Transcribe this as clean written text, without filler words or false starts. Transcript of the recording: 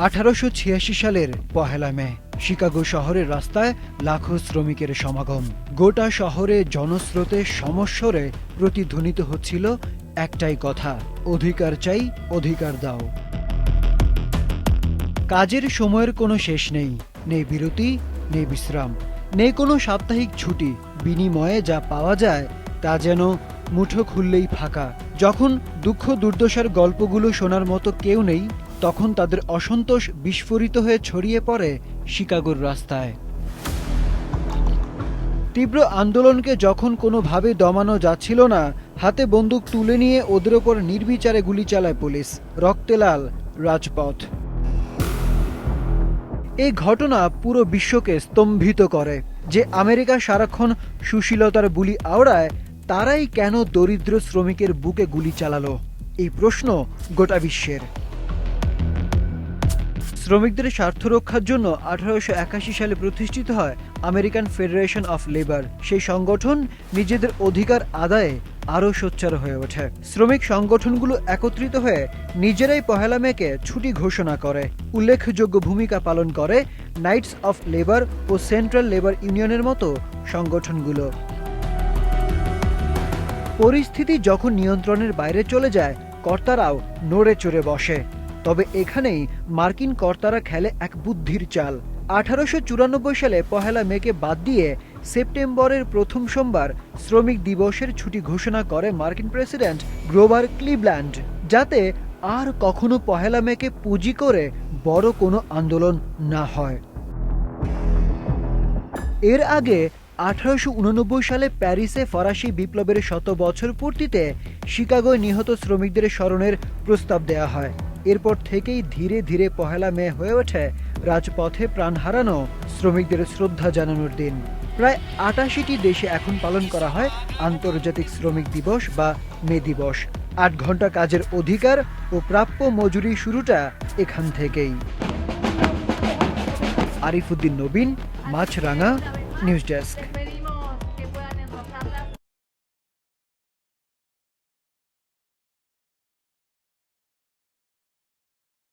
1886 সালের 1 মে শিকাগো শহরের রাস্তায় লাখো শ্রমিকের সমাগম। গোটা শহরে জনস্রোতে সমস্বরে প্রতিধ্বনিত হচ্ছিল একটাই কথা, অধিকার চাই, অধিকার দাও। কাজের সময়ের কোনো শেষ নেই, নেই বিরতি, নেই বিশ্রাম, নেই কোনো সাপ্তাহিক ছুটি। বিনিময়ে যা পাওয়া যায় তা যেন মুঠো খুললেই ফাঁকা। যখন দুঃখ দুর্দশার গল্পগুলো শোনার মতো কেউ নেই, তখন তাদের অসন্তোষ বিস্ফোরিত হয়ে ছড়িয়ে পড়ে শিকাগোর রাস্তায়। তীব্র আন্দোলনকে যখন কোনোভাবে দমানো যাচ্ছিল না, হাতে বন্দুক তুলে নিয়ে ওদের ওপর নির্বিচারে গুলি চালায় পুলিশ। রক্তে লাল রাজপথ। এই ঘটনা পুরো বিশ্বকে স্তম্ভিত করে। যে আমেরিকা সারাক্ষণ সুশীলতার বুলি আওড়ায়, তারাই কেন দরিদ্র শ্রমিকের বুকে গুলি চালালো? এই প্রশ্ন গোটা বিশ্বের। শ্রমিকদের স্বার্থ রক্ষার জন্য 1881 সালে প্রতিষ্ঠিত হয় আমেরিকান ফেডারেশন অফ লেবার। সেই সংগঠন নিজেদের অধিকার আদায়ে আরও সোচ্চার হয়ে ওঠে। শ্রমিক সংগঠনগুলো একত্রিত হয়ে নিজেরাই 1 মেকে ছুটি ঘোষণা করে। উল্লেখযোগ্য ভূমিকা পালন করে নাইটস অফ লেবার ও সেন্ট্রাল লেবার ইউনিয়নের মতো সংগঠনগুলো। পরিস্থিতি যখন নিয়ন্ত্রণের বাইরে চলে যায়, কর্তারাও নড়ে চড়ে বসে। তবে এখানেই মার্কিন কর্তারা খেলে এক বুদ্ধির চাল। 1894 সালে 1 মেকে বাদ দিয়ে সেপ্টেম্বরের প্রথম সোমবার শ্রমিক দিবসের ছুটি ঘোষণা করে মার্কিন প্রেসিডেন্ট গ্রোভার ক্লিভল্যান্ড, যাতে আর কখনো 1 মেকে পুঁজি করে বড় কোনো আন্দোলন না হয়। এর আগে 1889 সালে প্যারিসে ফরাসি বিপ্লবের 100 বছর পূর্তিতে শিকাগোয় নিহত শ্রমিকদের স্মরণের প্রস্তাব দেয়া হয়। এরপর থেকেই ধীরে ধীরে 1 মে হয়ে ওঠে রাজপথে প্রাণ হারানো শ্রমিকদের শ্রদ্ধা জানানোর দিন। প্রায় 88টি দেশে এখন পালন করা হয় আন্তর্জাতিক শ্রমিক দিবস বা মে দিবস। 8 ঘন্টা কাজের অধিকার ও প্রাপ্য মজুরি শুরুটা এখান থেকেই। আরিফুদ্দিন নবীন, মাছরাঙা, নিউজ ডেস্ক।